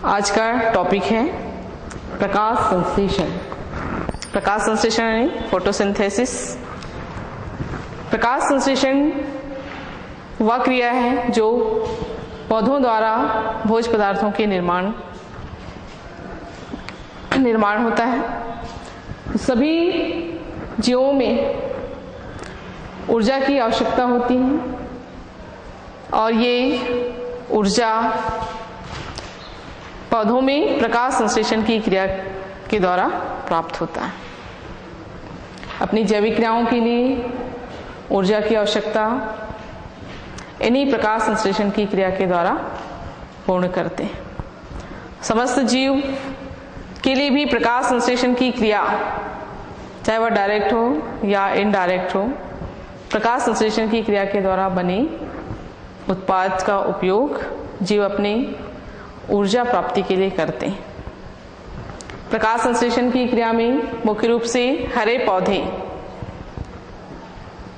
आज का टॉपिक है प्रकाश संश्लेषण। प्रकाश संश्लेषण यानी फोटोसिंथेसिस। प्रकाश संश्लेषण वह क्रिया है जो पौधों द्वारा भोज्य पदार्थों के निर्माण होता है। सभी जीवों में ऊर्जा की आवश्यकता होती है और ये ऊर्जा पौधों में प्रकाश संश्लेषण की क्रिया के द्वारा प्राप्त होता है। अपनी जैविक क्रियाओं के लिए ऊर्जा की आवश्यकता इन्हीं प्रकाश संश्लेषण की क्रिया के द्वारा पूर्ण करते हैं। समस्त जीव के लिए भी प्रकाश संश्लेषण की क्रिया, चाहे वह डायरेक्ट हो या इनडायरेक्ट हो, प्रकाश संश्लेषण की क्रिया के द्वारा बने उत्पाद का उपयोग जीव अपनी ऊर्जा प्राप्ति के लिए करते हैं। प्रकाश संश्लेषण की क्रिया में मुख्य रूप से हरे पौधे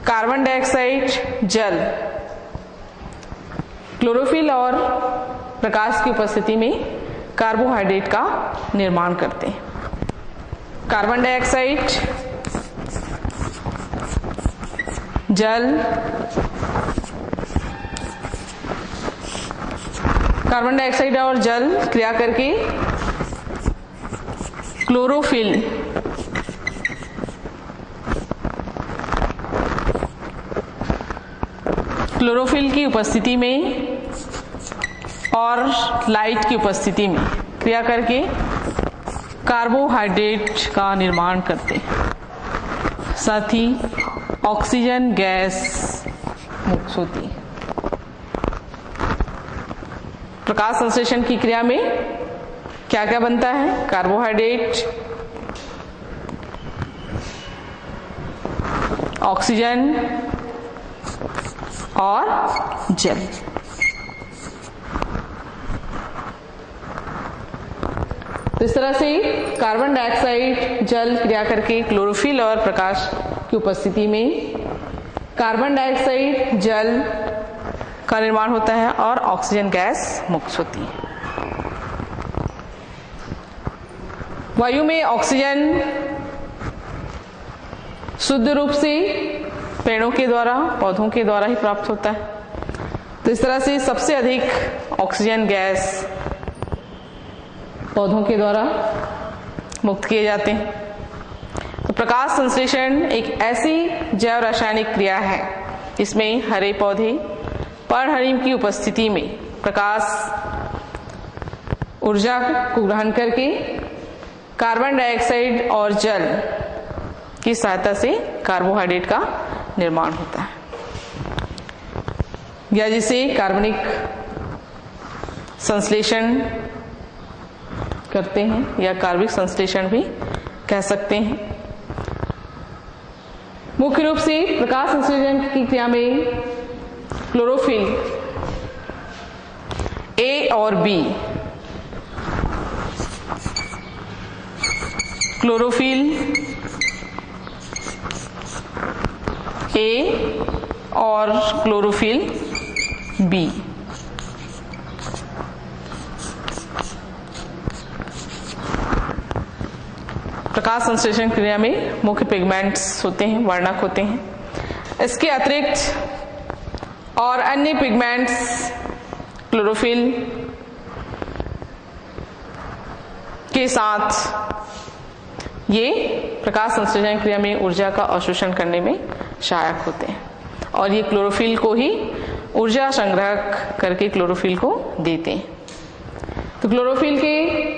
कार्बन डाइऑक्साइड, जल, क्लोरोफिल और प्रकाश की उपस्थिति में कार्बोहाइड्रेट का निर्माण करते हैं। कार्बन डाइऑक्साइड, जल, कार्बन डाइऑक्साइड और जल क्रिया करके क्लोरोफिल की उपस्थिति में और लाइट की उपस्थिति में क्रिया करके कार्बोहाइड्रेट का निर्माण करते हैं। साथ ही ऑक्सीजन गैस मुक्त होती है। प्रकाश संश्लेषण की क्रिया में क्या क्या बनता है? कार्बोहाइड्रेट, ऑक्सीजन और जल। तो इस तरह से कार्बन डाइऑक्साइड, जल क्रिया करके क्लोरोफिल और प्रकाश की उपस्थिति में कार्बन डाइऑक्साइड, जल का निर्माण होता है और ऑक्सीजन गैस मुक्त होती है। वायु में ऑक्सीजन शुद्ध रूप से पेड़ों के द्वारा, पौधों के द्वारा ही प्राप्त होता है। तो इस तरह से सबसे अधिक ऑक्सीजन गैस पौधों के द्वारा मुक्त किए जाते हैं। तो प्रकाश संश्लेषण एक ऐसी जैव रासायनिक क्रिया है जिसमें हरे पौधे पर्णहरिम की उपस्थिति में प्रकाश ऊर्जा को ग्रहण करके कार्बन डाइऑक्साइड और जल की सहायता से कार्बोहाइड्रेट का निर्माण होता है, या जिसे कार्बनिक संश्लेषण करते हैं या कार्बनिक संश्लेषण भी कह सकते हैं। मुख्य रूप से प्रकाश संश्लेषण की क्रिया में क्लोरोफिल ए और बी, क्लोरोफिल ए और क्लोरोफिल बी प्रकाश संश्लेषण क्रिया में मुख्य पिगमेंट्स होते हैं, वर्णक होते हैं। इसके अतिरिक्त और अन्य पिगमेंट्स क्लोरोफिल के साथ ये प्रकाश संश्लेषण क्रिया में ऊर्जा का अवशोषण करने में सहायक होते हैं और ये क्लोरोफिल को ही ऊर्जा संग्रह करके क्लोरोफिल को देते हैं। तो क्लोरोफिल के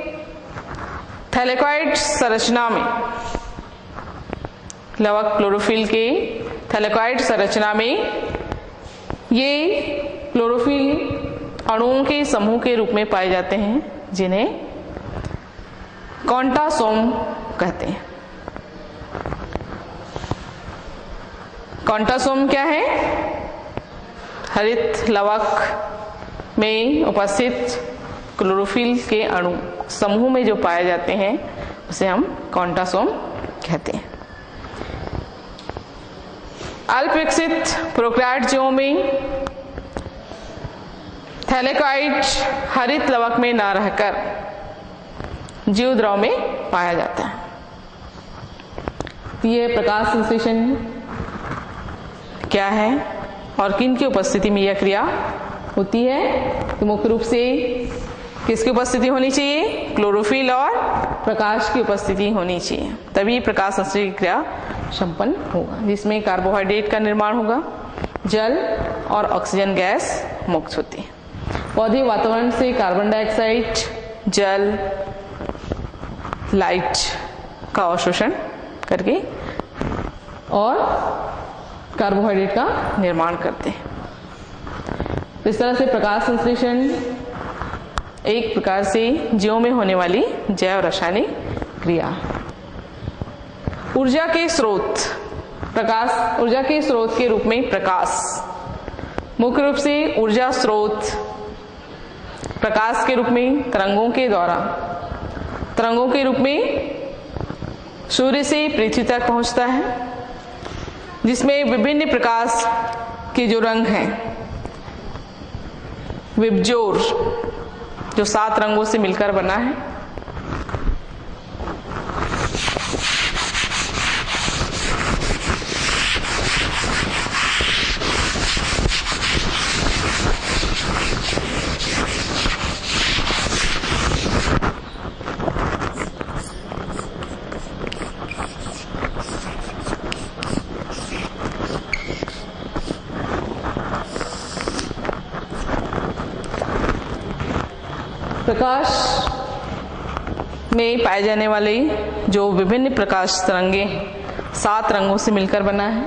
थैलेकॉइड संरचना में, लवक क्लोरोफिल के थैलेकॉइड संरचना में ये क्लोरोफिल अणुओं के समूह के रूप में पाए जाते हैं जिन्हें कॉन्टासोम कहते हैं। कॉन्टासोम क्या है? हरित लवक में उपस्थित क्लोरोफिल के अणु समूह में जो पाए जाते हैं उसे हम कॉन्टासोम कहते हैं। अल्प विकसित प्रोकैरियोट जीवों में थैलेकॉइड हरित लवक में न रहकर जीव द्रव में पाया जाता है। यह प्रकाश संश्लेषण क्या है और किन की उपस्थिति में यह क्रिया होती है? तो मुख्य रूप से किसकी उपस्थिति होनी चाहिए? क्लोरोफिल और प्रकाश की उपस्थिति होनी चाहिए, तभी प्रकाश संश्लेषण क्रिया संपन्न होगा, जिसमें कार्बोहाइड्रेट का निर्माण होगा, जल और ऑक्सीजन गैस मुक्त होती है। पौधे वातावरण से कार्बन डाइऑक्साइड, जल, लाइट का अवशोषण करके और कार्बोहाइड्रेट का निर्माण करते हैं। इस तरह से प्रकाश संश्लेषण एक प्रकार से जीवों में होने वाली जैव रासायनिक क्रिया। ऊर्जा के स्रोत प्रकाश, ऊर्जा के स्रोत के रूप में प्रकाश, मुख्य रूप से ऊर्जा स्रोत प्रकाश के रूप में तरंगों के द्वारा, तरंगों के रूप में सूर्य से पृथ्वी तक पहुंचता है, जिसमें विभिन्न प्रकाश के जो रंग हैं, विबजोर जो 7 रंगों से मिलकर बना है, प्रकाश में पाए जाने वाले जो विभिन्न प्रकाश तरंगे 7 रंगों से मिलकर बना है।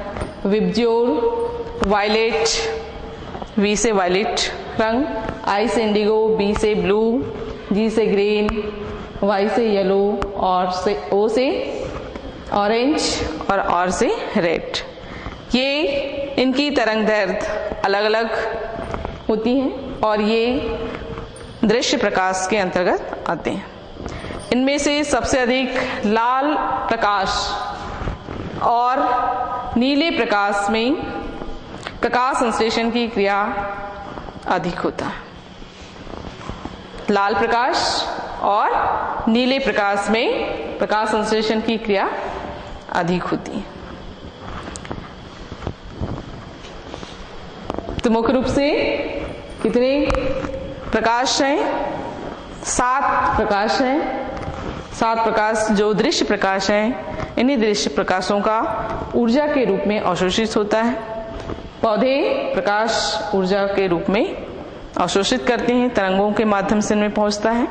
विबज्योर, वायलेट, वी से वायलेट रंग, आई से इंडिगो, बी से ब्लू, जी से ग्रीन, वाई से येलो और से ओ से ऑरेंज और आर से रेड। ये इनकी तरंग दैर्घ्य अलग अलग होती हैं और ये दृश्य प्रकाश के अंतर्गत आते हैं। इनमें से सबसे अधिक लाल प्रकाश और नीले प्रकाश में प्रकाश संश्लेषण की क्रिया अधिक होता है। लाल प्रकाश और नीले प्रकाश में प्रकाश संश्लेषण की क्रिया अधिक होती है। तो मुख्य रूप से कितने प्रकाश हैं? 7 प्रकाश हैं। 7 प्रकाश जो दृश्य प्रकाश हैं, इन्हीं दृश्य प्रकाशों का ऊर्जा के रूप में अवशोषित होता है। पौधे प्रकाश ऊर्जा के रूप में अवशोषित करते हैं, तरंगों के माध्यम से इनमें पहुंचता है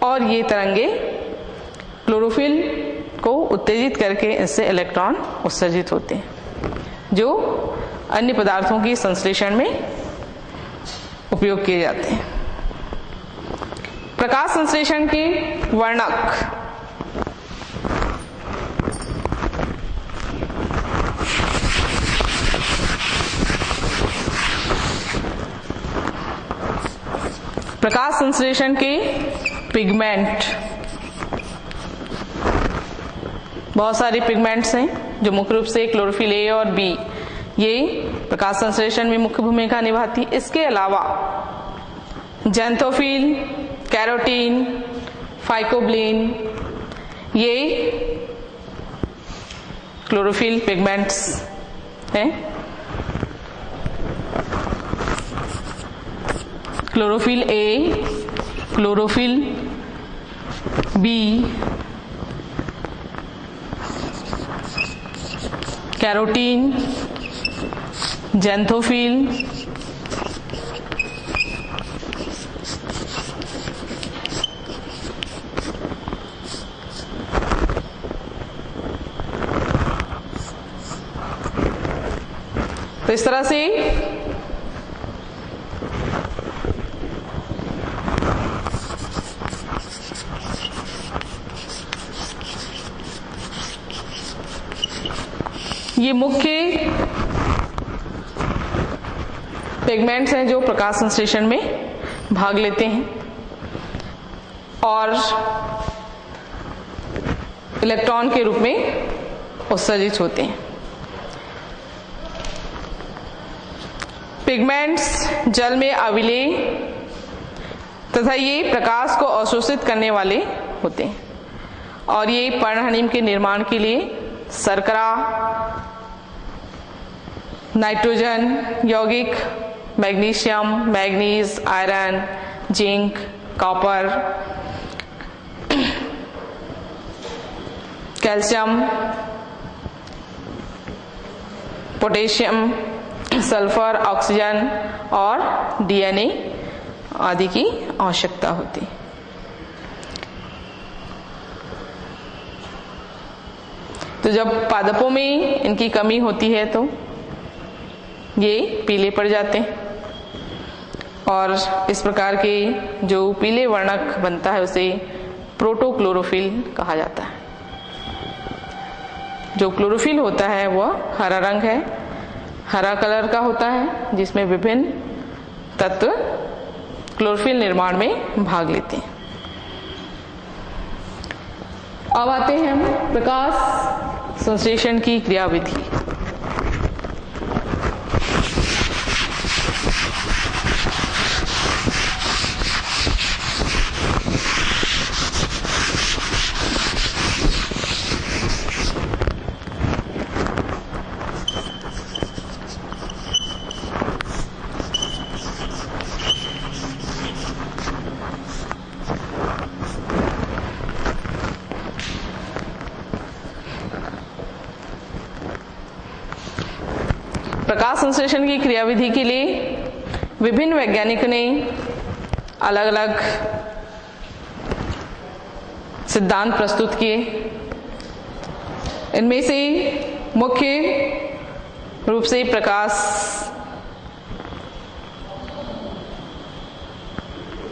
और ये तरंगे क्लोरोफिल को उत्तेजित करके इससे इलेक्ट्रॉन उत्सर्जित होते हैं, जो अन्य पदार्थों की संश्लेषण में उपयोग किए जाते हैं। प्रकाश संश्लेषण के वर्णक प्रकाश संश्लेषण के पिगमेंट, बहुत सारे पिगमेंट्स हैं जो मुख्य रूप से क्लोरोफिल ए और बी ये प्रकाश संश्लेषण में मुख्य भूमिका निभाती है। इसके अलावा ज़ैंथोफिल, कैरोटीन, फाइकोब्लिन ये क्लोरोफिल पिगमेंट्स हैं। Chlorophyll A, chlorophyll B, carotene, xanthophyll, तो इस तरह से ये मुख्य पिगमेंट्स हैं जो प्रकाश संश्लेषण में भाग लेते हैं और इलेक्ट्रॉन के रूप में उत्सर्जित होते हैं। पिगमेंट्स जल में अविलेय तथा ये प्रकाश को अवशोषित करने वाले होते हैं और ये पर्णहनिम के निर्माण के लिए शर्करा, नाइट्रोजन यौगिक, magnesium, manganese, iron, zinc, copper, calcium, potassium, sulphur, oxygen और डीएनए आदि की आवश्यकता होती है। तो जब पादपों में इनकी कमी होती है तो ये पीले पड़ जाते हैं और इस प्रकार के जो पीले वर्णक बनता है उसे प्रोटोक्लोरोफिल कहा जाता है। जो क्लोरोफिल होता है वह हरा रंग है, हरा कलर का होता है, जिसमें विभिन्न तत्व क्लोरोफिल निर्माण में भाग लेते हैं। अब आते हैं हम प्रकाश संश्लेषण की क्रियाविधि। प्रकाश संश्लेषण की क्रियाविधि के लिए विभिन्न वैज्ञानिकों ने अलग अलग सिद्धांत प्रस्तुत किए। इनमें से मुख्य रूप से प्रकाश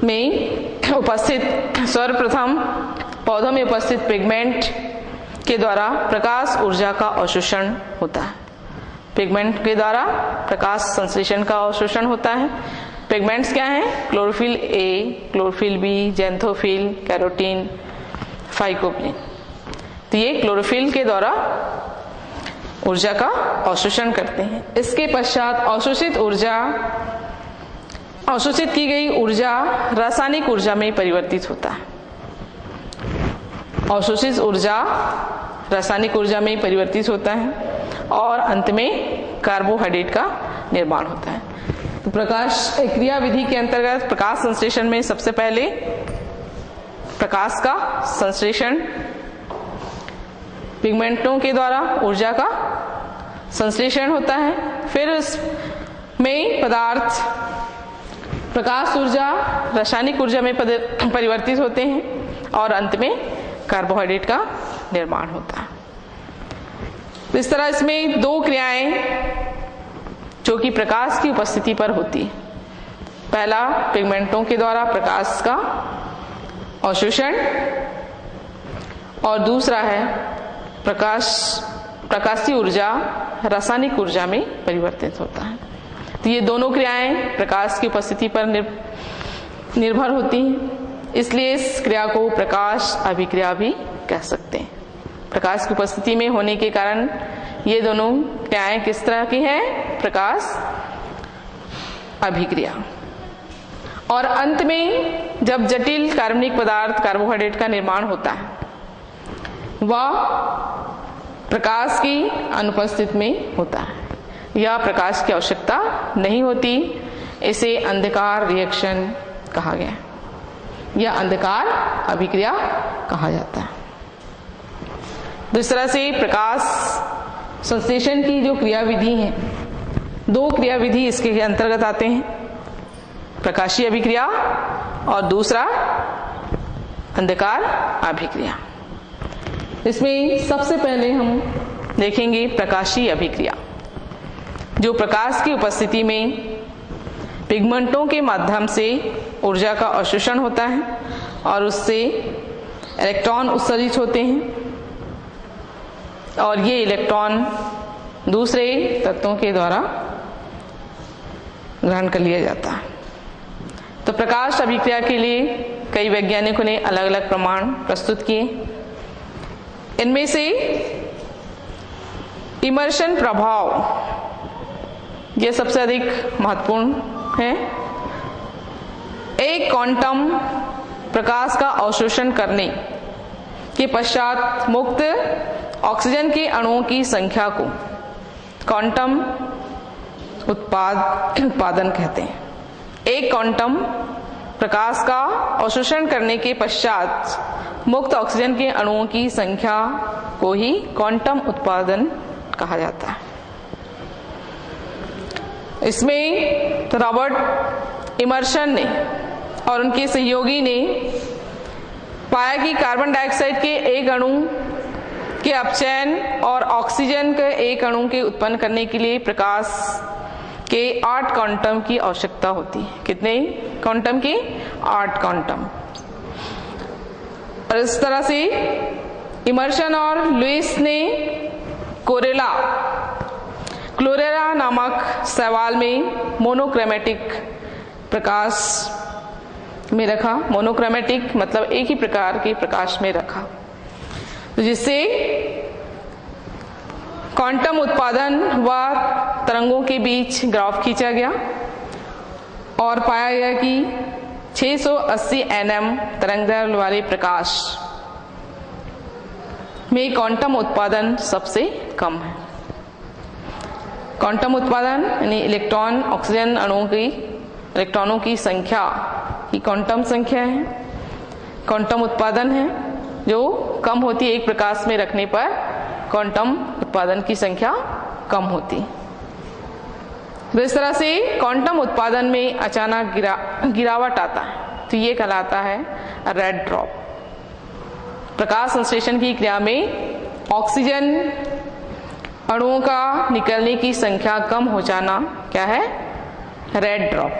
में उपस्थित सर्वप्रथम पौधों में उपस्थित पिगमेंट के द्वारा प्रकाश ऊर्जा का अवशोषण होता है। पिगमेंट के द्वारा प्रकाश संश्लेषण का अवशोषण होता है। पिगमेंट्स क्या हैं? Chlorophyll A, chlorophyll B, xanthophyll, carotene, फाइकोप्लिन। तो ये क्लोरोफिल के द्वारा ऊर्जा का अवशोषण करते हैं। इसके पश्चात अवशोषित की गई ऊर्जा रासायनिक ऊर्जा में परिवर्तित होता है। अवशोषित ऊर्जा रासायनिक ऊर्जा में परिवर्तित होता है और अंत में कार्बोहाइड्रेट का निर्माण होता है। तो प्रकाश क्रिया विधि के अंतर्गत प्रकाश संश्लेषण में सबसे पहले प्रकाश का संश्लेषण, पिगमेंटों के द्वारा ऊर्जा का संश्लेषण होता है। फिर उसमें पदार्थ प्रकाश ऊर्जा रासायनिक ऊर्जा में परिवर्तित होते हैं और अंत में कार्बोहाइड्रेट का निर्माण होता है। इस तरह इसमें दो क्रियाएं जो कि प्रकाश की उपस्थिति पर होती है। पहला पिगमेंटों के द्वारा प्रकाश का अवशोषण और दूसरा है प्रकाशीय ऊर्जा रासायनिक ऊर्जा में परिवर्तित होता है। तो ये दोनों क्रियाएं प्रकाश की उपस्थिति पर निर्भर होती हैं, इसलिए इस क्रिया को प्रकाश अभिक्रिया भी कह सकते हैं। प्रकाश की उपस्थिति में होने के कारण ये दोनों क्रियाएं किस तरह की हैं? प्रकाश अभिक्रिया। और अंत में जब जटिल कार्बनिक पदार्थ कार्बोहाइड्रेट का निर्माण होता है वह प्रकाश की अनुपस्थित में होता है या प्रकाश की आवश्यकता नहीं होती। इसे अंधकार रिएक्शन कहा गया या अंधकार अभिक्रिया कहा जाता है। इस तरह से प्रकाश संश्लेषण की जो क्रियाविधि है, दो क्रियाविधि इसके अंतर्गत आते हैं, प्रकाशीय अभिक्रिया और दूसरा अंधकार अभिक्रिया। इसमें सबसे पहले हम देखेंगे प्रकाशीय अभिक्रिया, जो प्रकाश की उपस्थिति में पिगमेंटों के माध्यम से ऊर्जा का अवशोषण होता है और उससे इलेक्ट्रॉन उत्सर्जित होते हैं और ये इलेक्ट्रॉन दूसरे तत्वों के द्वारा ग्रहण कर लिया जाता है। तो प्रकाश अभिक्रिया के लिए कई वैज्ञानिकों ने अलग अलग प्रमाण प्रस्तुत किए। इनमें से इमर्शन प्रभाव यह सबसे अधिक महत्वपूर्ण है। एक क्वांटम प्रकाश का अवशोषण करने के पश्चात मुक्त ऑक्सीजन के अणुओं की संख्या को क्वांटम उत्पादन कहते हैं। एक क्वांटम प्रकाश का अवशोषण करने के पश्चात मुक्त ऑक्सीजन के अणुओं की संख्या को ही क्वांटम उत्पादन कहा जाता है। इसमें रॉबर्ट इमर्सन ने और उनके सहयोगी ने पाया कि कार्बन डाइऑक्साइड के एक अणु के अपचयन और ऑक्सीजन के एक अणु के उत्पन्न करने के लिए प्रकाश के 8 क्वांटम की आवश्यकता होती है। कितने क्वांटम की? 8 क्वांटम। और इस तरह से इमर्सन और लुईस ने क्लोरेला नामक शैवाल में मोनोक्रोमेटिक प्रकाश में रखा। मोनोक्रोमेटिक मतलब एक ही प्रकार के प्रकाश में रखा, तो जिससे क्वांटम उत्पादन व तरंगों के बीच ग्राफ खींचा गया और पाया गया कि 680 nm तरंगदैर्घ्य वाले प्रकाश में क्वांटम उत्पादन सबसे कम है। क्वांटम उत्पादन यानी इलेक्ट्रॉन ऑक्सीजन अणुओं की इलेक्ट्रॉनों की संख्या की क्वांटम संख्या है, क्वांटम उत्पादन है जो कम होती है। एक प्रकाश में रखने पर क्वांटम उत्पादन की संख्या कम होती। तो इस तरह से क्वांटम उत्पादन में अचानक गिरावट आता है, तो ये कहलाता है रेड ड्रॉप। प्रकाश संश्लेषण की क्रिया में ऑक्सीजन अणुओं का निकलने की संख्या कम हो जाना क्या है? Red drop.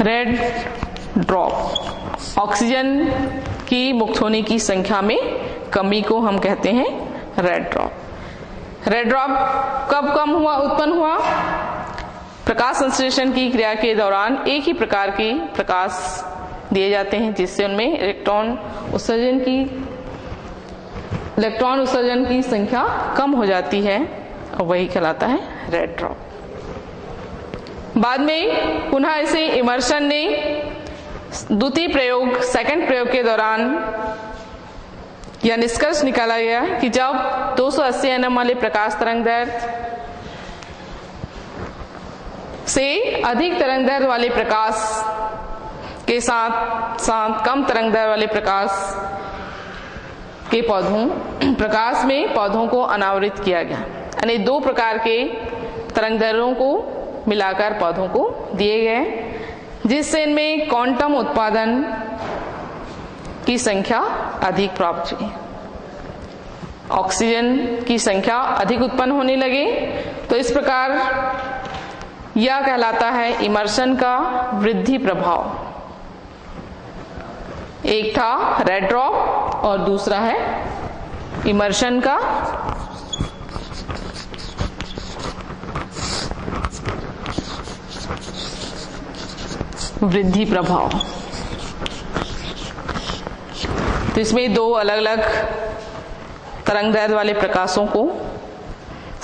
Red drop oxygen की मुक्त होने की संख्या में कमी को हम कहते हैं रेड ड्रॉप। रेड ड्रॉप कब उत्पन्न हुआ? प्रकाश संश्लेषण की क्रिया के दौरान एक ही प्रकार के प्रकाश दिए जाते हैं जिससे उनमें इलेक्ट्रॉन उत्सर्जन की संख्या कम हो जाती है और वही कहलाता है रेड ड्रॉप। बाद में पुनः इसे इमर्सन ने द्वितीय प्रयोग सेकंड प्रयोग के दौरान यह निष्कर्ष निकाला गया कि जब 280 nm वाले प्रकाश तरंगदैर्घ्य से अधिक तरंगदैर्घ्य वाले प्रकाश के साथ साथ कम तरंगदैर्घ्य वाले प्रकाश में पौधों को अनावृत किया गया, यानी 2 प्रकार के तरंगदैर्घ्यों को मिलाकर पौधों को दिए गए, जिससे इनमें क्वांटम उत्पादन की संख्या अधिक प्राप्त हुई। ऑक्सीजन की संख्या अधिक उत्पन्न होने लगे, तो इस प्रकार यह कहलाता है इमर्सन का वृद्धि प्रभाव। एक था रेड ड्रॉप और दूसरा है इमर्सन का वृद्धि प्रभाव। तो इसमें 2 अलग अलग तरंगदैर्घ्य वाले प्रकाशों को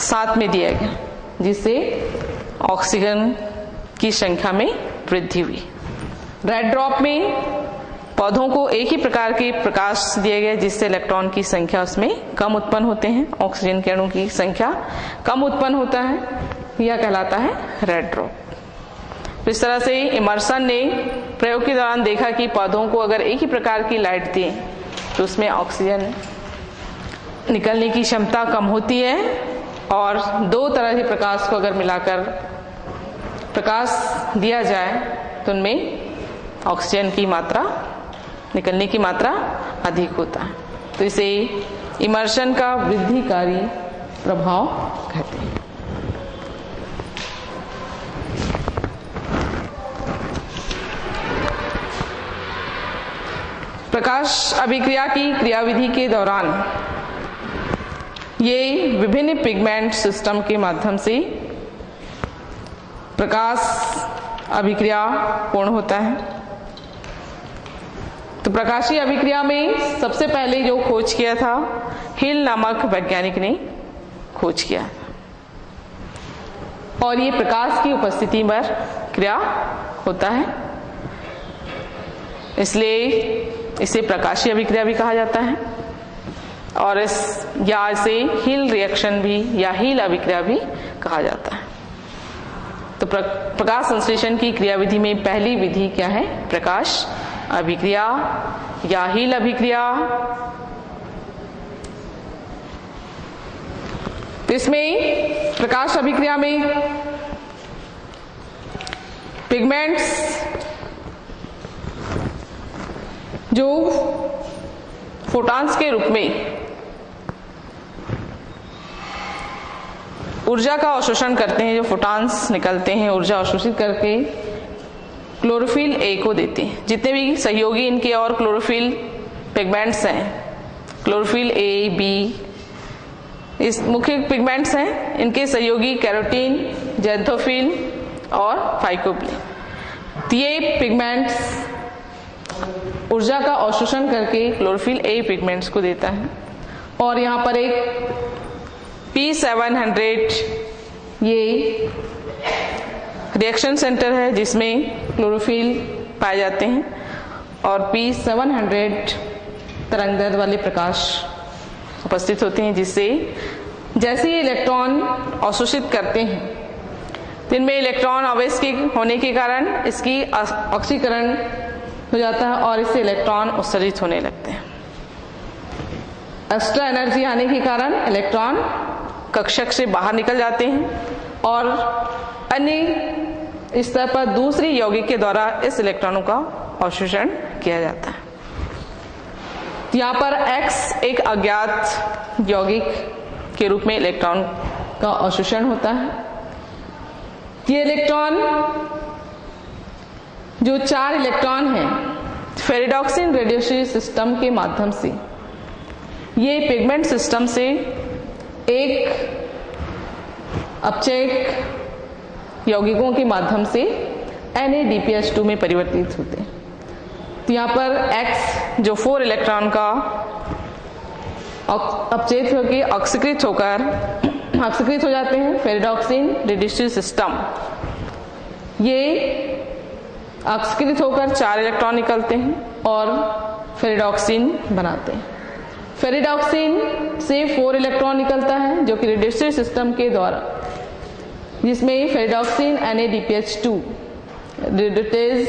साथ में दिया गया, जिससे ऑक्सीजन की संख्या में वृद्धि हुई। रेड ड्रॉप में पौधों को एक ही प्रकार के प्रकाश दिए गए, जिससे इलेक्ट्रॉन की संख्या उसमें कम उत्पन्न होते हैं, ऑक्सीजन के अणु की संख्या कम उत्पन्न होता है, यह कहलाता है रेड ड्रॉप। इस तरह से इमर्सन ने प्रयोग के दौरान देखा कि पौधों को अगर एक ही प्रकार की लाइट दें तो उसमें ऑक्सीजन निकलने की क्षमता कम होती है, और 2 तरह के प्रकाश को अगर मिलाकर प्रकाश दिया जाए तो उनमें ऑक्सीजन की मात्रा निकलने की मात्रा अधिक होता है। तो इसे इमर्सन का वृद्धिकारी प्रभाव कहते हैं। प्रकाश अभिक्रिया की क्रियाविधि के दौरान ये विभिन्न पिगमेंट सिस्टम के माध्यम से प्रकाश अभिक्रिया पूर्ण होता है। तो प्रकाशीय अभिक्रिया में सबसे पहले जो खोज किया था हिल नामक वैज्ञानिक ने खोज किया, और ये प्रकाश की उपस्थिति पर क्रिया होता है, इसलिए इसे प्रकाशीय अभिक्रिया भी कहा जाता है और इसे हील रिएक्शन भी या हील अभिक्रिया भी कहा जाता है। तो प्रकाश संश्लेषण की क्रियाविधि में पहली विधि क्या है? प्रकाश अभिक्रिया या हील अभिक्रिया। तो इसमें प्रकाश अभिक्रिया में पिगमेंट्स जो फोटॉन्स के रूप में ऊर्जा का अवशोषण करते हैं, जो फोटॉन्स निकलते हैं ऊर्जा अवशोषित करके क्लोरोफिल ए को देते हैं। जितने भी सहयोगी इनके और क्लोरोफिल पिगमेंट्स हैं, क्लोरोफिल ए, बी, इस मुख्य पिगमेंट्स हैं। इनके सहयोगी कैरोटीन, ज़ैंथोफिल और फाइकोबिन। ये पिगमेंट्स ऊर्जा का अवशोषण करके क्लोरोफिल ए पिगमेंट्स को देता है। और यहाँ पर एक P700 ये रिएक्शन सेंटर है जिसमें क्लोरोफिल पाए जाते हैं और P700 तरंगदैर्ध्य वाले प्रकाश उपस्थित होते हैं, जिससे जैसे ही इलेक्ट्रॉन अवशोषित करते हैं तो इनमें इलेक्ट्रॉन आवेश के होने के कारण इसकी ऑक्सीकरण हो जाता है और इससे इलेक्ट्रॉन उत्सर्जित होने लगते हैं। एक्स्ट्रा एनर्जी आने के कारण इलेक्ट्रॉन कक्षक से बाहर निकल जाते हैं और अन्य स्तर पर दूसरी यौगिक के द्वारा इस इलेक्ट्रॉनों का अवशोषण किया जाता है। यहाँ पर X एक अज्ञात यौगिक के रूप में इलेक्ट्रॉन का अवशोषण होता है। ये इलेक्ट्रॉन जो 4 इलेक्ट्रॉन हैं फेरिडॉक्सिन रेडियोसिटी सिस्टम के माध्यम से ये पिगमेंट सिस्टम से एक अपचयक यौगिकों के माध्यम से NADPH2 में परिवर्तित होते हैं। तो यहाँ पर X जो 4 इलेक्ट्रॉन का अपचयित होकर ऑक्सीकृत हो जाते हैं फेरिडॉक्सिन रेडियोसिटी सिस्टम। ये ऑक्सीकृत होकर 4 इलेक्ट्रॉन निकलते हैं और फेरिडॉक्सिन बनाते हैं। फेरिडॉक्सिन से 4 इलेक्ट्रॉन निकलता है जो कि रेडियोसिटी सिस्टम के द्वारा, जिसमें फेरिडॉक्सिन NADPH2 रेडियोटेज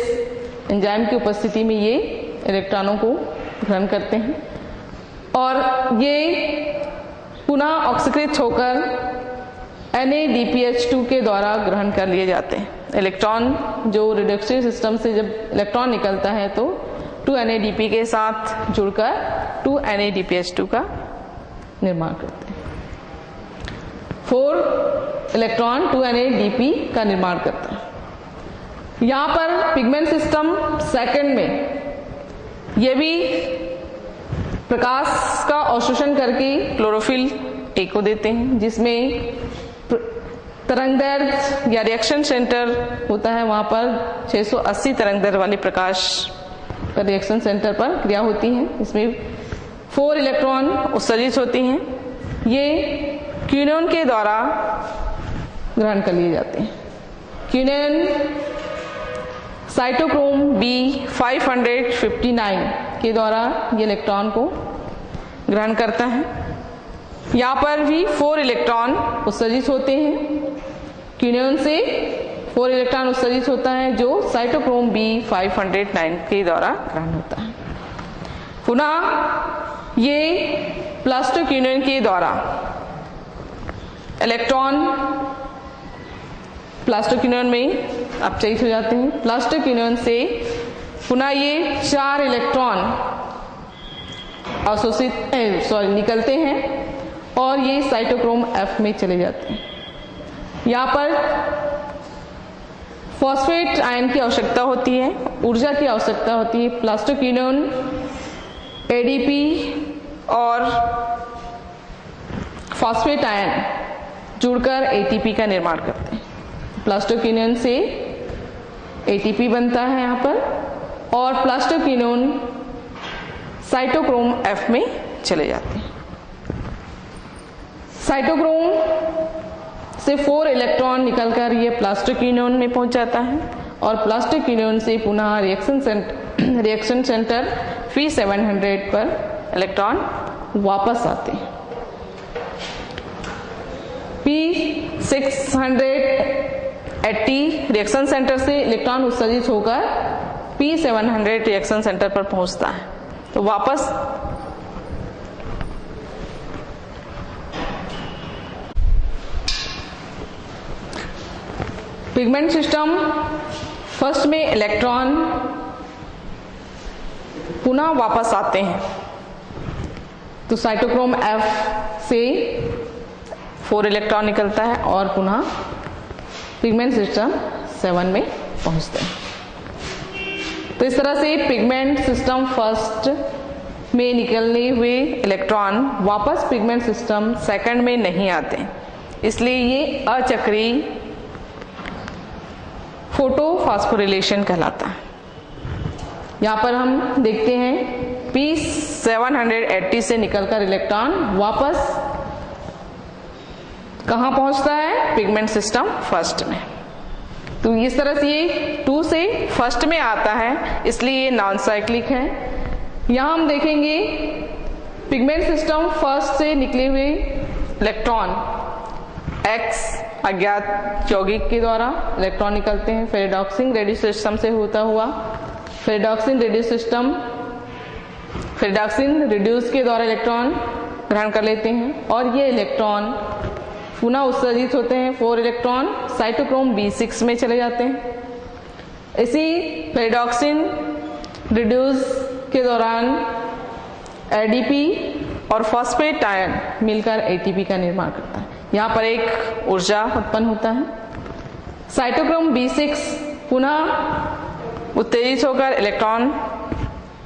एंजाइम की उपस्थिति में ये इलेक्ट्रॉनों को ग्रहण करते हैं और ये पुनः ऑक्सीकृत होकर NADPH2 के द्वारा ग्रहण कर लिए जाते हैं। इलेक्ट्रॉन जो रेडियोसिटी सिस्टम से जब इलेक्ट्रॉन निकलता है तो 2NADP के साथ जुड़कर 2NADPH2 का निर्माण करते हैं। 4 इलेक्ट्रॉन 2NADP का निर्माण करता है। यहाँ पर पिगमेंट सिस्टम सेकंड में ये भी प्रकाश का अवशोषण करके क्लोरोफिल ए को देते हैं, जिसमें तरंगदैर्ध्य या रिएक्शन सेंटर होता है। वहाँ पर 680 तरंगदैर्ध्य वाले प्रकाश पर रिएक्शन सेंटर पर क्रिया होती है। इसमें 4 इलेक्ट्रॉन उत्सर्जित होती हैं। ये क्विनोन के द्वारा ग्रहण कर लिए जाते हैं। क्विनोन साइटोक्रोम B559 के द्वारा ये इलेक्ट्रॉन को ग्रहण करता है। यहाँ पर भी 4 इलेक्ट्रॉन उत्सर्जित होते हैं। क्विनोन से 4 इलेक्ट्रॉन उत्सर्जित होता है जो साइटोक्रोम B509 के द्वारा ग्रहण होता है। पुनः ये प्लास्टोक्विनोन के द्वारा इलेक्ट्रॉन प्लास्टोक्विनोन में अपचयित हो जाते हैं। प्लास्टोक्विनोन से पुनः ये 4 इलेक्ट्रॉन निकलते हैं और ये साइटोक्रोम F में चले जाते हैं। यहाँ पर फॉस्फेट आयन की आवश्यकता होती है, ऊर्जा की आवश्यकता होती है। प्लास्टोक्विनोन ADP और फॉस्फेट आयन जुड़कर ATP का निर्माण करते हैं। प्लास्टोक्विनोन से ATP बनता है यहाँ पर और प्लास्टोक्विनोन साइटोक्रोम F में चले जाते हैं। साइटोक्रोम से 4 इलेक्ट्रॉन निकलकर ये प्लास्टिक यूनियन में पहुंच जाता है और प्लास्टिक यूनियन से पुनः रिएक्शन सेंटर P700 पर इलेक्ट्रॉन वापस आते हैं। P680 रिएक्शन सेंटर से इलेक्ट्रॉन उत्सर्जित होकर P700 रिएक्शन सेंटर पर पहुंचता है। तो वापस पिगमेंट सिस्टम फर्स्ट में इलेक्ट्रॉन पुनः वापस आते हैं, तो साइटोक्रोम F से 4 इलेक्ट्रॉन निकलता है और पुनः पिगमेंट सिस्टम 7 में पहुंचते हैं। तो इस तरह से पिगमेंट सिस्टम फर्स्ट में निकलने हुए इलेक्ट्रॉन वापस पिगमेंट सिस्टम सेकंड में नहीं आते, इसलिए ये अचक्रीय फोटोफॉस्फोरिलेशन कहलाता है। यहाँ पर हम देखते हैं P780 से निकलकर इलेक्ट्रॉन वापस कहाँ पहुंचता है? पिगमेंट सिस्टम फर्स्ट में। तो इस तरह से ये 2 से फर्स्ट में आता है, इसलिए ये नॉन साइक्लिक है। यहाँ हम देखेंगे पिगमेंट सिस्टम फर्स्ट से निकले हुए इलेक्ट्रॉन X अज्ञात यौगिक के द्वारा इलेक्ट्रॉन निकलते हैं, फेरेडॉक्सिंग रेडियो सिस्टम से होता हुआ फेरेडॉक्सिन रिड्यूस के द्वारा इलेक्ट्रॉन ग्रहण कर लेते हैं और ये इलेक्ट्रॉन पुनः उत्सर्जित होते हैं। 4 इलेक्ट्रॉन साइटोक्रोम B6 में चले जाते हैं। इसी फेरेडॉक्सिन रिड्यूस के दौरान ADP और फॉस्फेट आयन मिलकर ATP का निर्माण करता है। यहाँ पर एक ऊर्जा उत्पन्न होता है। साइटोक्रोम B6 पुनः उत्तेजित होकर इलेक्ट्रॉन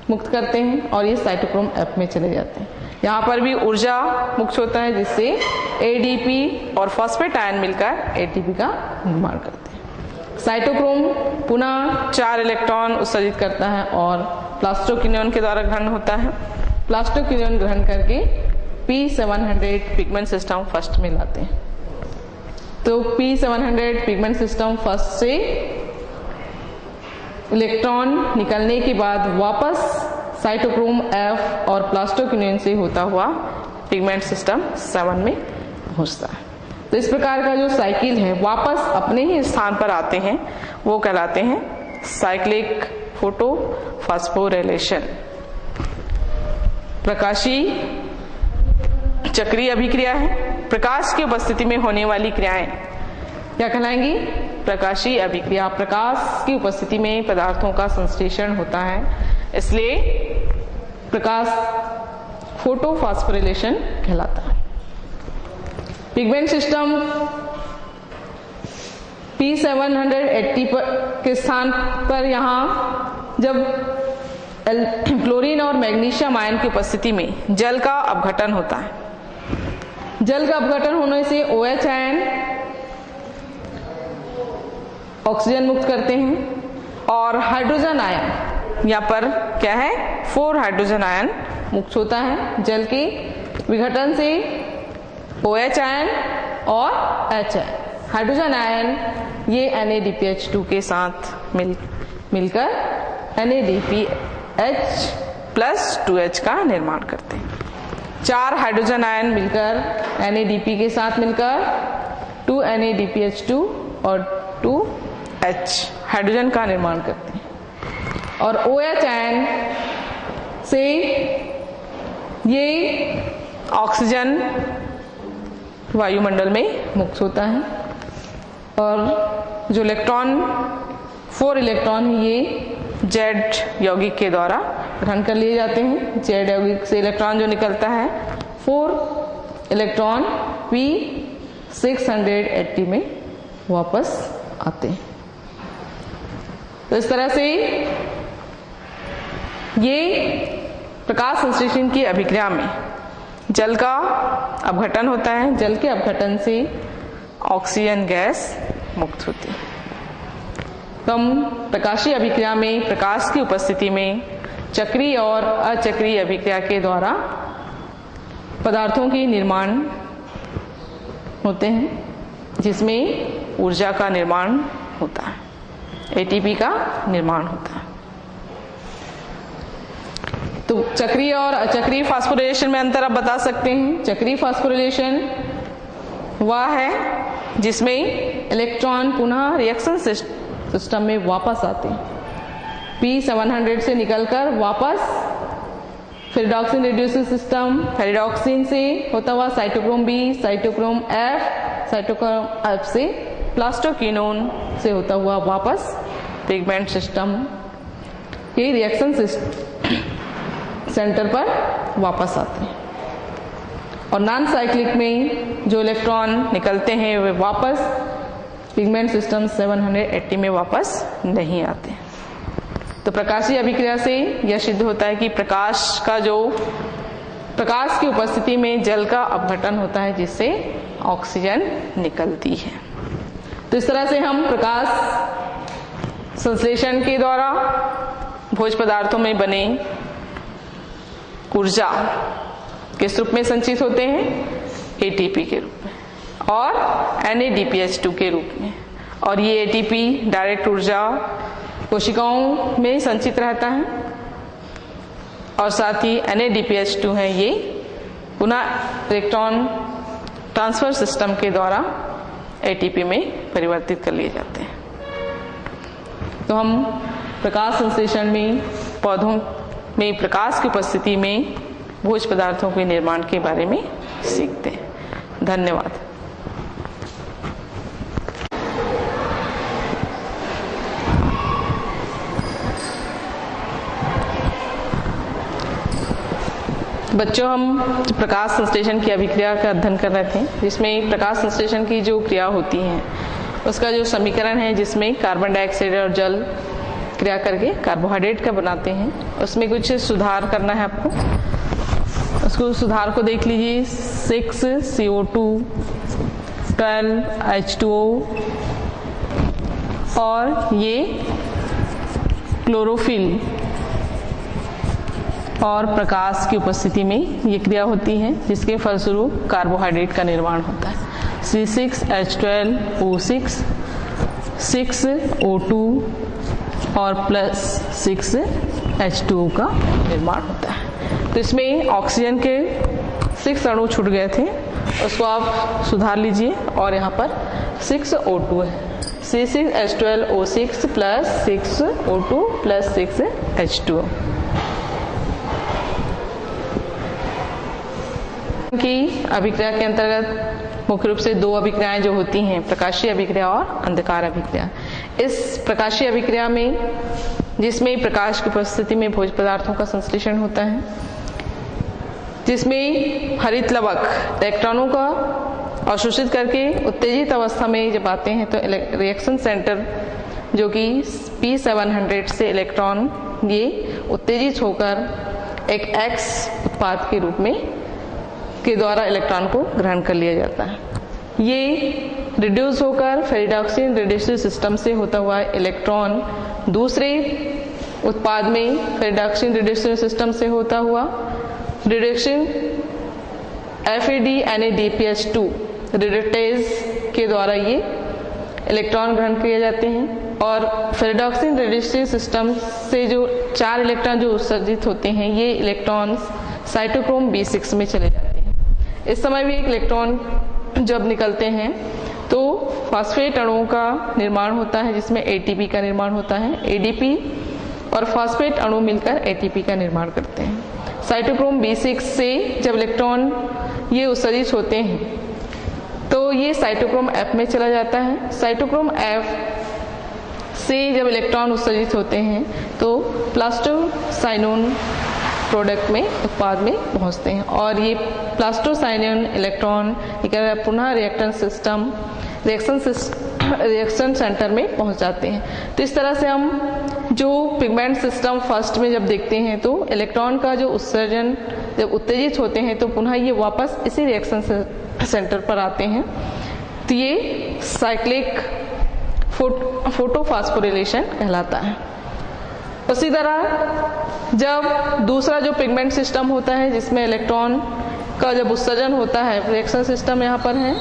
मुक्त करते हैं और ये साइटोक्रोम F में चले जाते हैं। यहाँ पर भी ऊर्जा मुक्त होता है, जिससे ADP और फॉस्फेट आयन मिलकर ATP का निर्माण करते हैं। साइटोक्रोम पुनः 4 इलेक्ट्रॉन उत्सर्जित करता है और प्लास्टोक्विनोन के द्वारा ग्रहण होता है। प्लास्टोक्विनोन ग्रहण करके P700 पिगमेंट सिस्टम फर्स्ट में लाते हैं। तो P700 पिगमेंट सिस्टम फर्स्ट से इलेक्ट्रॉन निकलने के बाद वापस साइटोक्रोम F और प्लास्टोक्विनोन से होता हुआ पिगमेंट सिस्टम 7 में पहुंचता है। तो इस प्रकार का जो साइकिल है वापस अपने ही स्थान पर आते हैं, वो कहलाते हैं साइक्लिक फोटोफॉस्फोरिलेशन। प्रकाशीय चक्रीय अभिक्रिया है। प्रकाश की उपस्थिति में होने वाली क्रियाएं क्या कहलाएंगी? प्रकाशीय अभिक्रिया। प्रकाश की उपस्थिति में पदार्थों का संश्लेषण होता है, इसलिए प्रकाश फोटोफॉस्फोरिलेशन कहलाता है। पिगमेंट सिस्टम P780 के स्थान पर यहाँ जब क्लोरीन और मैग्नीशियम आयन की उपस्थिति में जल का अपघटन होता है। जल का अपघटन होने से OH आयन ऑक्सीजन मुक्त करते हैं और हाइड्रोजन आयन, यहाँ पर क्या है 4 हाइड्रोजन आयन मुक्त होता है। जल के विघटन से OH आयन और H आयन, हाइड्रोजन आयन ये NADPH2 के साथ मिलकर NADPH+2H का निर्माण करते हैं। 4 हाइड्रोजन आयन मिलकर NADP के साथ मिलकर 2 NADPH2 और 2H हाइड्रोजन का निर्माण करते हैं और OH आयन से ये ऑक्सीजन वायुमंडल में मुक्त होता है और जो इलेक्ट्रॉन 4 इलेक्ट्रॉन ये Z यौगिक के द्वारा ग्रहण कर लिए जाते हैं। Z यौगिक से इलेक्ट्रॉन जो निकलता है 4 इलेक्ट्रॉन P680 में वापस आते हैं। तो इस तरह से ये प्रकाश संश्लेषण की अभिक्रिया में जल का अपघटन होता है। जल के अपघटन से ऑक्सीजन गैस मुक्त होती है। कम प्रकाशीय अभिक्रिया में प्रकाश की उपस्थिति में चक्रीय और अचक्रीय अभिक्रिया के द्वारा पदार्थों के निर्माण होते हैं। जिसमें ऊर्जा का निर्माण होता है, एटीपी का निर्माण होता है। तो चक्रीय और अचक्रीय फास्फोरिलेशन में अंतर आप बता सकते हैं। चक्रीय फास्फोरिलेशन वह है जिसमें इलेक्ट्रॉन पुनः रिएक्शन सिस्टम में वापस आते हैं, P700 से निकलकर वापस फेरिडॉक्सिन रिड्यूसिंग सिस्टम, फेरिडॉक्सिन से होता हुआ cytochrome B, cytochrome F, cytochrome F से प्लास्टोक्विनोन से होता हुआ वापस पिगमेंट सिस्टम के रिएक्शन सेंटर पर वापस आते हैं। और नॉन साइक्लिक में जो इलेक्ट्रॉन निकलते हैं वे वापस पिगमेंट सिस्टम 780 में वापस नहीं आते। तो प्रकाशीय अभिक्रिया से यह सिद्ध होता है कि प्रकाश की उपस्थिति में जल का अपघटन होता है, जिससे ऑक्सीजन निकलती है। तो इस तरह से हम प्रकाश संश्लेषण के द्वारा भोज्य पदार्थों में बने ऊर्जा किस रूप में संचित होते हैं? एटीपी के रूप में और NADPH2 के रूप में। और ये एटीपी डायरेक्ट ऊर्जा कोशिकाओं में संचित रहता है और साथ ही NADPH2 है, ये पुनः इलेक्ट्रॉन ट्रांसफर सिस्टम के द्वारा एटीपी में परिवर्तित कर लिए जाते हैं। तो हम प्रकाश संश्लेषण में पौधों में प्रकाश की उपस्थिति में भोज्य पदार्थों के निर्माण के बारे में सीखते हैं। धन्यवाद। बच्चों, हम प्रकाश संश्लेषण की अभिक्रिया का अध्ययन कर रहे थे, जिसमें प्रकाश संश्लेषण की जो क्रिया होती है उसका जो समीकरण है, जिसमें कार्बन डाइऑक्साइड और जल क्रिया करके कार्बोहाइड्रेट का बनाते हैं, उसमें कुछ सुधार करना है आपको। उसको सुधार को देख लीजिए। 6CO2 12H2O और ये क्लोरोफिल और प्रकाश की उपस्थिति में ये क्रिया होती है, जिसके फलस्वरूप कार्बोहाइड्रेट का निर्माण होता है। C6H12O6 6O2 और +6H2O का निर्माण होता है। तो इसमें ऑक्सीजन के 6 अणु छूट गए थे, उसको आप सुधार लीजिए और यहाँ पर 6O2 है। C6H12O6 + 6O2 + 6H2O की अभिक्रिया के अंतर्गत मुख्य रूप से 2 अभिक्रियाएं जो होती हैं, प्रकाशीय अभिक्रिया और अंधकार अभिक्रिया। इस प्रकाशीय अभिक्रिया में, जिसमें प्रकाश की उपस्थिति में भोज्य पदार्थों का संश्लेषण होता है, जिसमें हरित लवक इलेक्ट्रॉनों का अवशोषित करके उत्तेजित अवस्था में जब आते हैं तो रिएक्शन सेंटर जो कि P700 से इलेक्ट्रॉन ये उत्तेजित होकर एक X उत्पाद के रूप में के द्वारा इलेक्ट्रॉन को ग्रहण कर लिया जाता है। ये रिड्यूस होकर फेरिडॉक्सिन रिड्यूसिंग सिस्टम से होता हुआ इलेक्ट्रॉन दूसरे उत्पाद में फेरिडॉक्सिन रिड्यूसिंग सिस्टम से होता हुआ रिडक्शन FAD-NADPH2 रिडक्टेज के द्वारा ये इलेक्ट्रॉन ग्रहण किए जाते हैं। और फेरिडॉक्सिन रिड्यूसिंग सिस्टम से जो 4 इलेक्ट्रॉन जो उत्सर्जित होते हैं, ये इलेक्ट्रॉन साइटोक्रोम B6 में चले जाते हैं। इस समय भी एक इलेक्ट्रॉन जब निकलते हैं तो फास्फेट अणुओं का निर्माण होता है, जिसमें ATP का निर्माण होता है। ADP और फास्फेट अणु मिलकर ATP का निर्माण करते हैं। साइटोक्रोम B6 से जब इलेक्ट्रॉन ये उत्सर्जित होते हैं तो ये साइटोक्रोम F में चला जाता है। साइटोक्रोम F से जब इलेक्ट्रॉन उत्सर्जित होते हैं तो प्लास्टोसाइनोन प्रोडक्ट में उत्पाद में पहुंचते हैं और ये प्लास्टोसाइनोन इलेक्ट्रॉन पुनः रिएक्शन सेंटर में पहुंच जाते हैं। तो इस तरह से हम जो पिगमेंट सिस्टम फर्स्ट में जब देखते हैं तो इलेक्ट्रॉन का जो उत्सर्जन जब उत्तेजित होते हैं तो पुनः ये वापस इसी रिएक्शन सेंटर पर आते हैं। तो ये साइक्लिक फोटोफॉस्फोरिलेशन कहलाता है। उसी तरह जब दूसरा जो पिगमेंट सिस्टम होता है, जिसमें इलेक्ट्रॉन का जब उत्सर्जन होता है, रिएक्शन सिस्टम यहाँ पर है,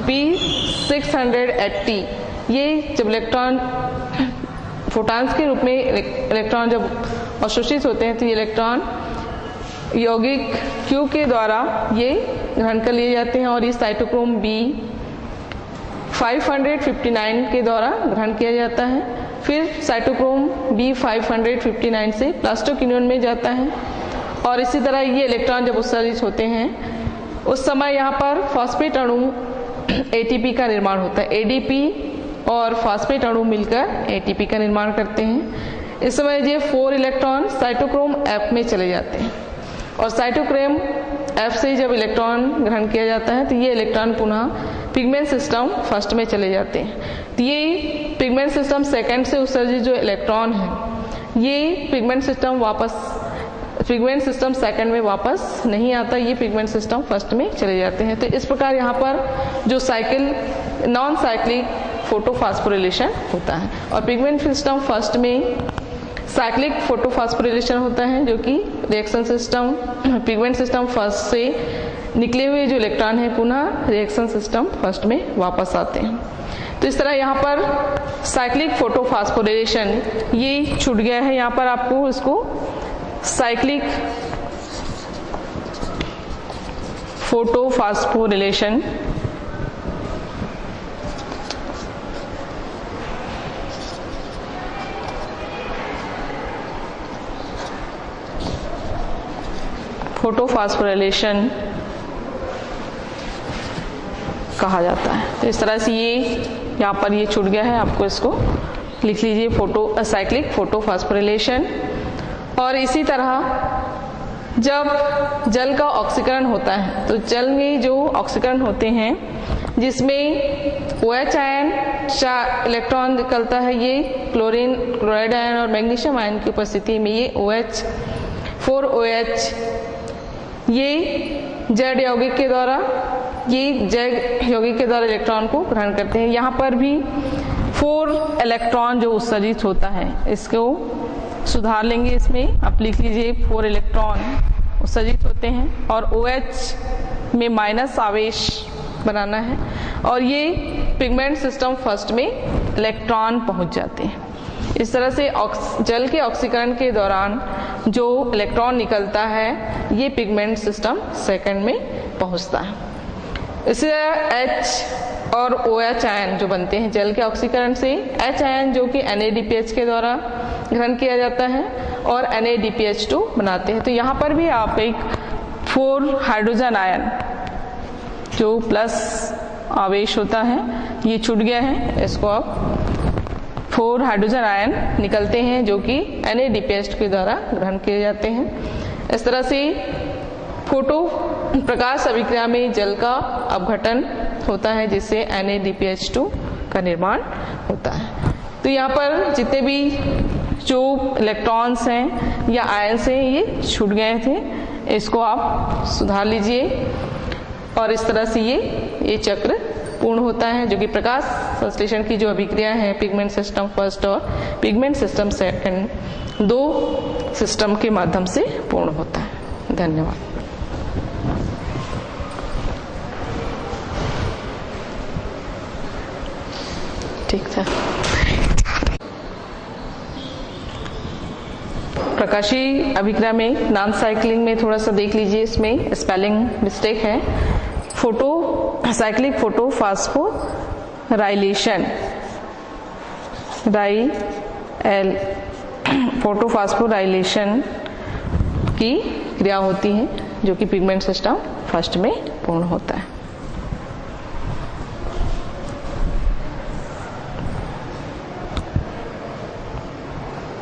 P680, ये जब इलेक्ट्रॉन फोटॉन्स के रूप में इलेक्ट्रॉन जब अवशोषित होते हैं तो ये इलेक्ट्रॉन यौगिक Q के द्वारा ये ग्रहण कर लिए जाते हैं और ये साइटोक्रोम B559 के द्वारा ग्रहण किया जाता है। फिर साइटोक्रोम B559 से प्लास्टोक्विनोन में जाता है और इसी तरह ये इलेक्ट्रॉन जब उत्सर्जित होते हैं उस समय यहाँ पर फॉस्फेट अणु ATP का निर्माण होता है। ADP और फॉस्फेट अणु मिलकर ATP का निर्माण करते हैं। इस समय ये 4 इलेक्ट्रॉन साइटोक्रोम F में चले जाते हैं और साइटोक्रोम F से जब इलेक्ट्रॉन ग्रहण किया जाता है तो ये इलेक्ट्रॉन पुनः पिगमेंट सिस्टम फर्स्ट में चले जाते हैं। तो ये पिगमेंट सिस्टम सेकंड से उत्सर्जित जो इलेक्ट्रॉन है ये पिगमेंट सिस्टम सेकंड में वापस नहीं आता, ये पिगमेंट सिस्टम फर्स्ट में चले जाते हैं। तो इस प्रकार यहाँ पर जो नॉन साइक्लिक फोटोफॉस्फोरिलेशन होता है और पिगमेंट सिस्टम फर्स्ट में साइक्लिक फोटोफॉस्फोरिलेशन होता है जो कि reaction system pigment system first से निकले हुए जो इलेक्ट्रॉन है पुनः रिएक्शन सिस्टम फर्स्ट में वापस आते हैं। तो इस तरह यहाँ पर साइक्लिक फोटोफॉस्फोरिलेशन ये छूट गया है। यहाँ पर आपको इसको साइक्लिक फोटोफॉस्फोरिलेशन कहा जाता है। तो इस तरह से ये यहाँ पर ये छूट गया है, आपको इसको लिख लीजिए साइक्लिक फोटोफॉस्फोरिलेशन। और इसी तरह जब जल का ऑक्सीकरण होता है तो जल में जो ऑक्सीकरण होते हैं जिसमें OH आयन 4 इलेक्ट्रॉन निकलता है, ये क्लोराइड आयन और मैग्नीशियम आयन की उपस्थिति में ये OH 4OH ये जेड यौगिक के द्वारा इलेक्ट्रॉन को ग्रहण करते हैं। यहाँ पर भी 4 इलेक्ट्रॉन जो उत्सर्जित होता है इसको सुधार लेंगे, इसमें आप लिख लीजिए 4 इलेक्ट्रॉन उत्सर्जित होते हैं और OH में माइनस आवेश बनाना है और ये पिगमेंट सिस्टम फर्स्ट में इलेक्ट्रॉन पहुंच जाते हैं। इस तरह से जल के ऑक्सीकरण के दौरान जो इलेक्ट्रॉन निकलता है ये पिगमेंट सिस्टम सेकंड में पहुंचता है। इसी तरह H और OH आयन जो बनते हैं जल के ऑक्सीकरण से, H आयन जो कि NADPH के द्वारा ग्रहण किया जाता है और NADPH2 बनाते हैं। तो यहाँ पर भी आप एक 4 हाइड्रोजन आयन जो प्लस आवेश होता है ये छूट गया है, इसको आप 4 हाइड्रोजन आयन निकलते हैं जो कि NADPH के द्वारा ग्रहण किए जाते हैं। इस तरह से फोटो प्रकाश अभिक्रिया में जल का अपघटन होता है जिससे NADPH2 का निर्माण होता है। तो यहाँ पर जितने भी जो इलेक्ट्रॉन्स हैं या आयन्स हैं ये छूट गए थे, इसको आप सुधार लीजिए और इस तरह से ये चक्र पूर्ण होता है जो कि प्रकाश संश्लेषण की जो अभिक्रिया है पिगमेंट सिस्टम फर्स्ट और पिगमेंट सिस्टम सेकंड 2 सिस्टम के माध्यम से पूर्ण होता है। धन्यवाद। ठीक था। प्रकाशीय अभिक्रिया में नॉन साइक्लिंग में थोड़ा सा देख लीजिए, इसमें स्पेलिंग मिस्टेक है। साइक्लिक फोटोफॉस्फोराइलेशन फोटोफॉस्फोराइलेशन की क्रिया होती है जो कि पिगमेंट सिस्टम फर्स्ट में पूर्ण होता है।